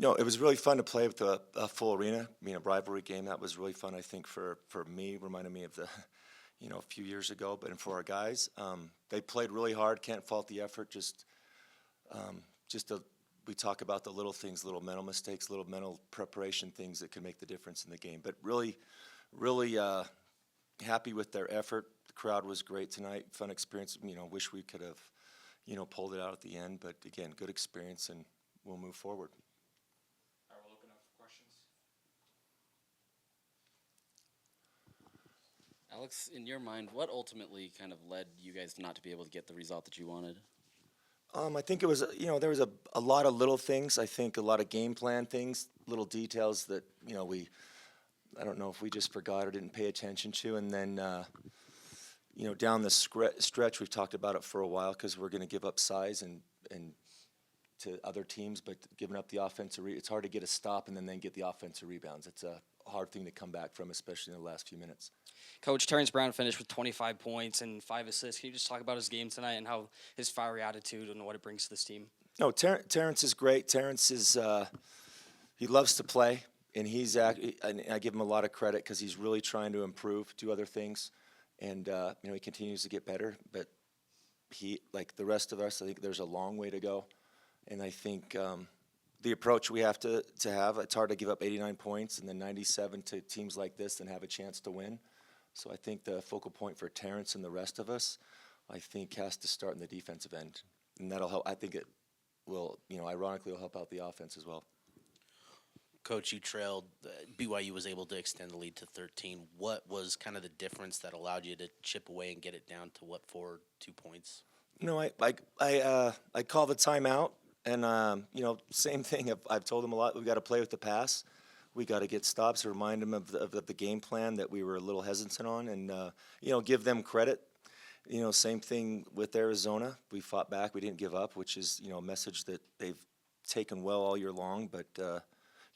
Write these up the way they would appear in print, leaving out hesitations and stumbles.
No, it was really fun to play with a full arena. I mean, a rivalry game, that was really fun, I think, for me. Reminded me of the, a few years ago. But for our guys, they played really hard. Can't fault the effort. We talk about the little things, little mental mistakes, little mental preparation things that can make the difference in the game. But really, really happy with their effort. The crowd was great tonight. Fun experience. Wish we could have, pulled it out at the end. But again, good experience, and we'll move forward. All right, we'll open up for questions. Alex, in your mind, what ultimately kind of led you guys not to be able to get the result that you wanted? I think it was, there was a lot of little things. I think a lot of game plan things, little details that, I don't know if we just forgot or didn't pay attention to. And then, down the stretch, we've talked about it for a while because we're going to give up size and to other teams, but giving up the offensive, it's hard to get a stop and then get the offensive rebounds. It's a hard thing to come back from, especially in the last few minutes. Coach, Terrence Brown finished with 25 points and 5 assists. Can you just talk about his game tonight and how his fiery attitude and what it brings to this team? No, Terrence is great. Terrence is he loves to play, and and I give him a lot of credit because he's really trying to improve, do other things, and he continues to get better. But he, like the rest of us, I think there's a long way to go, and I think the approach we have to have, it's hard to give up 89 points and then 97 to teams like this and have a chance to win. So I think the focal point for Terrence and the rest of us, I think, has to start in the defensive end. And that'll help. I think it will, ironically, will help out the offense as well. Coach, you trailed. BYU was able to extend the lead to 13. What was kind of the difference that allowed you to chip away and get it down to, 2 points? I call the timeout. And, same thing. I've told them a lot. We've got to play with the pass. We got to get stops, remind them of the game plan that we were a little hesitant on, and, give them credit. Same thing with Arizona. We fought back. We didn't give up, which is, a message that they've taken well all year long. But,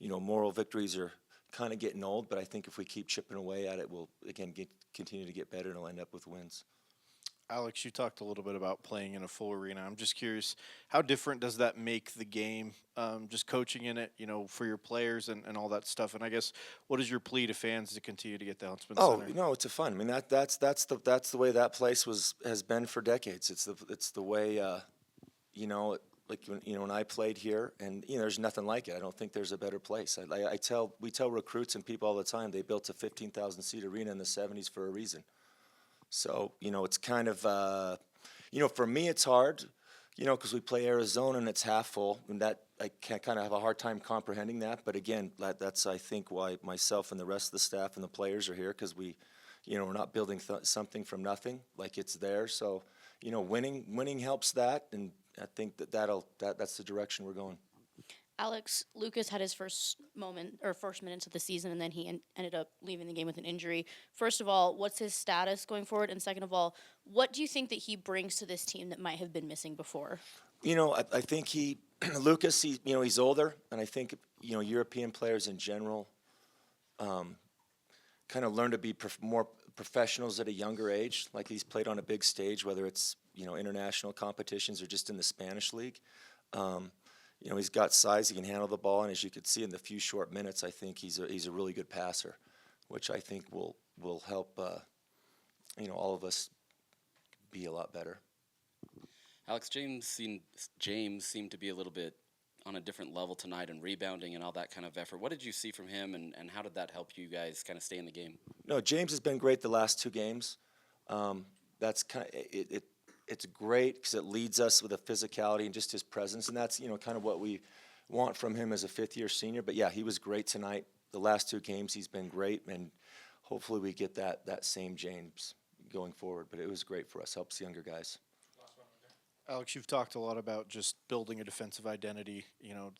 moral victories are kind of getting old. But I think if we keep chipping away at it, we'll, again, continue to get better and it'll end up with wins. Alex, you talked a little bit about playing in a full arena. I'm just curious, how different does that make the game, just coaching in it, for your players and all that stuff? And I guess, what is your plea to fans to continue to get the Huntsman Center? No, it's a fun. I mean, that's the way that place has been for decades. It's the way, when I played here, and there's nothing like it. I don't think there's a better place. We tell recruits and people all the time they built a 15,000 seat arena in the '70s for a reason. So, it's kind of, for me it's hard, because we play Arizona and it's half full, and that I can kind of have a hard time comprehending that. But again, that's, I think, why myself and the rest of the staff and the players are here, because we're not building something from nothing, like it's there. So, winning helps that, and I think that's the direction we're going. Alex, Lucas had his first minutes of the season, and then he ended up leaving the game with an injury. First of all, what's his status going forward? And second of all, what do you think that he brings to this team that might have been missing before? I think Lucas, he's older, and I think, European players in general kind of learn to be more professionals at a younger age. Like, he's played on a big stage, whether it's, international competitions or just in the Spanish league. He's got size. He can handle the ball, and as you could see in the few short minutes, I think he's a really good passer, which I think will help all of us be a lot better. Alex, James seemed to be a little bit on a different level tonight and rebounding and all that kind of effort. What did you see from him, and how did that help you guys kind of stay in the game? No, James has been great the last 2 games. That's kind of it's great because it leads us with a physicality and just his presence, and that's kind of what we want from him as a 5th-year senior. But yeah, he was great tonight. The last 2 games he's been great, and hopefully we get that same James going forward. But it was great for us. Helps the younger guys. Alex, you've talked a lot about just building a defensive identity,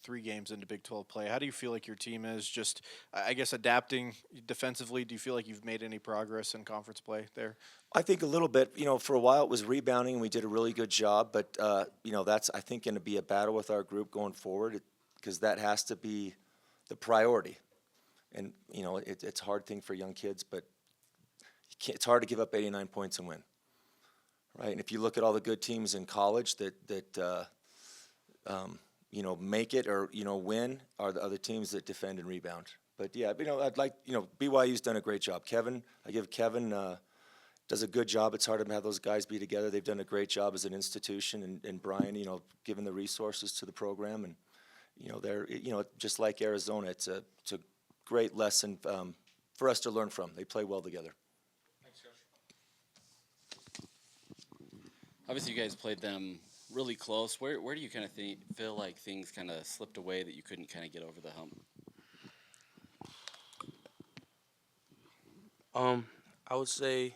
3 games into Big 12 play. How do you feel like your team is just, I guess, adapting defensively? Do you feel like you've made any progress in conference play there? I think a little bit. For a while it was rebounding, and we did a really good job. But, that's, I think, going to be a battle with our group going forward, because that has to be the priority. And, it's a hard thing for young kids, but it's hard to give up 89 points and win. Right, and if you look at all the good teams in college that make it or win are the other teams that defend and rebound. But yeah, I'd like BYU's done a great job. I give Kevin does a good job. It's hard to have those guys be together. They've done a great job as an institution, and Brian, giving the resources to the program, and they're just like Arizona. It's a great lesson for us to learn from. They play well together. Thanks, Coach. Obviously, you guys played them really close. Where do you kind of feel like things kind of slipped away that you couldn't kind of get over the hump? I would say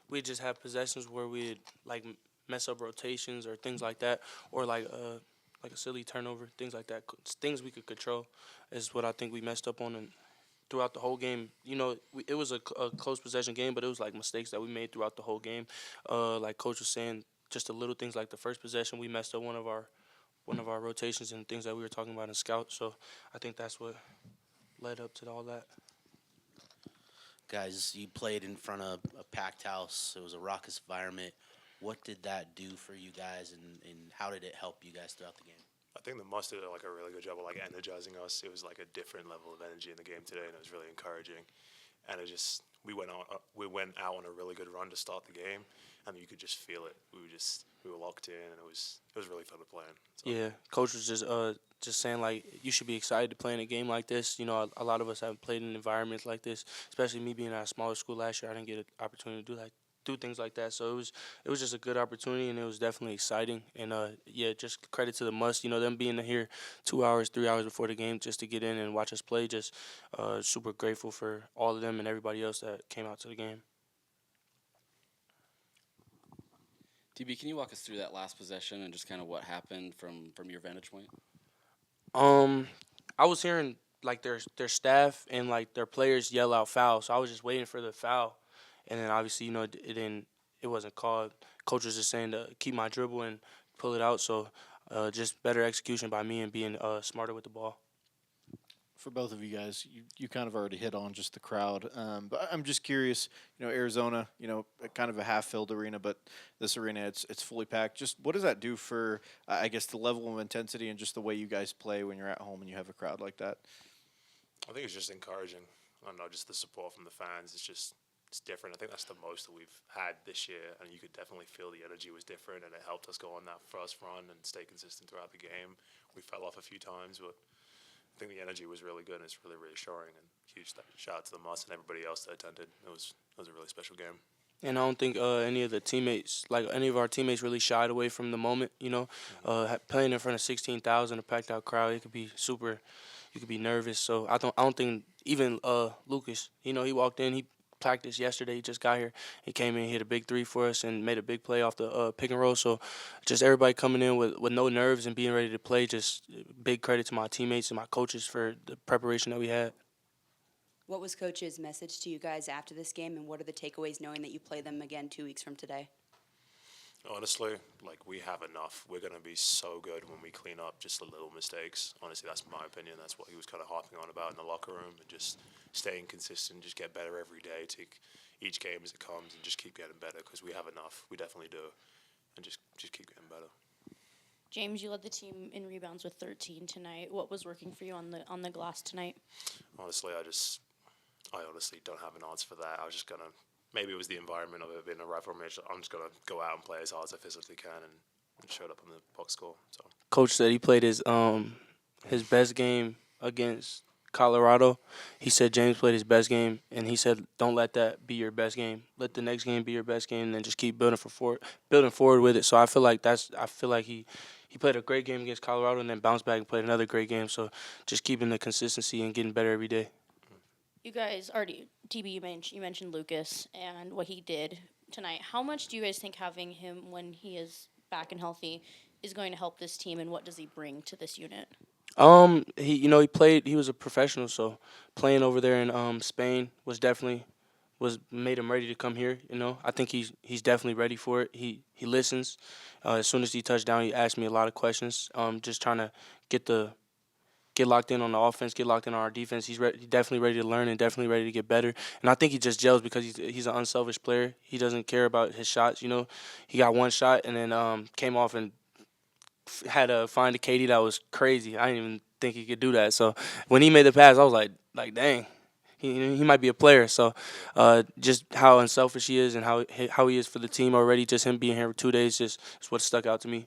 we just have possessions where we'd like mess up rotations or things like that, or like a silly turnover, things like that. Things we could control is what I think we messed up on, and throughout the whole game. It was a close possession game, but it was like mistakes that we made throughout the whole game. Like Coach was saying, just the little things like the first possession, we messed up one of our rotations and things that we were talking about in scout. So I think that's what led up to all that. Guys, you played in front of a packed house. It was a raucous environment. What did that do for you guys, and how did it help you guys throughout the game? I think the Must did like a really good job of like energizing us. It was like a different level of energy in the game today, and it was really encouraging. And we went out on a really good run to start the game, and you could just feel it. We were locked in, and it was really fun to play in. So. Yeah, Coach was just saying like you should be excited to play in a game like this. A lot of us haven't played in environments like this, especially me being at a smaller school last year. I didn't get an opportunity to do things like that. So it was just a good opportunity, and it was definitely exciting. And just credit to the Must. Them being here 2 hours, 3 hours before the game just to get in and watch us play. Just super grateful for all of them and everybody else that came out to the game. DB, can you walk us through that last possession and just kind of what happened from your vantage point? I was hearing like their staff and like their players yell out foul, so I was just waiting for the foul, and then obviously it wasn't called. Coach was just saying to keep my dribble and pull it out, so just better execution by me and being smarter with the ball. For both of you guys, you kind of already hit on just the crowd, but I'm just curious. Arizona, kind of a half-filled arena, but this arena it's fully packed. Just what does that do for, I guess, the level of intensity and just the way you guys play when you're at home and you have a crowd like that? I think it's just encouraging. I don't know, just the support from the fans. It's different. I think that's the most that we've had this year, and you could definitely feel the energy was different, and it helped us go on that first run and stay consistent throughout the game. We fell off a few times, but I think the energy was really good, and it's really reassuring. And huge shout out to the Must and everybody else that attended. It was a really special game. And I don't think any of our teammates really shied away from the moment. Playing in front of 16,000, a packed out crowd, it could be super. You could be nervous. So I don't think even Lucas. He walked in. He practiced yesterday. He just got here. He came in, hit a big three for us, and made a big play off the pick and roll. So just everybody coming in with no nerves and being ready to play. Just big credit to my teammates and my coaches for the preparation that we had. What was Coach's message to you guys after this game, and what are the takeaways knowing that you play them again 2 weeks from today? Honestly, we have enough. We're going to be so good when we clean up just the little mistakes. Honestly, that's my opinion. That's what he was kind of harping on about in the locker room, and just staying consistent, just get better every day, take each game as it comes, and just keep getting better because we have enough. We definitely do, and just keep getting better. James, you led the team in rebounds with 13 tonight. What was working for you on the glass tonight? Honestly, I honestly don't have an answer for that. I was just going to. Maybe it was the environment of it being a rivalry match. I'm just going to go out and play as hard as I physically can and showed up on the box score. So. Coach said he played his best game against Colorado. He said James played his best game, and he said don't let that be your best game. Let the next game be your best game, and then just keep building forward with it. So I feel like he played a great game against Colorado and then bounced back and played another great game. So just keeping the consistency and getting better every day. You guys already, TB, you mentioned Lucas and what he did tonight. How much do you guys think having him when he is back and healthy is going to help this team, and what does he bring to this unit? He played. He was a professional, so playing over there in Spain was made him ready to come here. I think he's definitely ready for it. He listens. As soon as he touched down, he asked me a lot of questions. Just trying to get locked in on the offense, get locked in on our defense. He's definitely ready to learn and definitely ready to get better. And I think he just gels because he's an unselfish player. He doesn't care about his shots. He got one shot and then came off and had a find to Katie that was crazy. I didn't even think he could do that. So when he made the pass, I was like dang, he might be a player. So just how unselfish he is and how he is for the team already. Just him being here for 2 days just is what stuck out to me.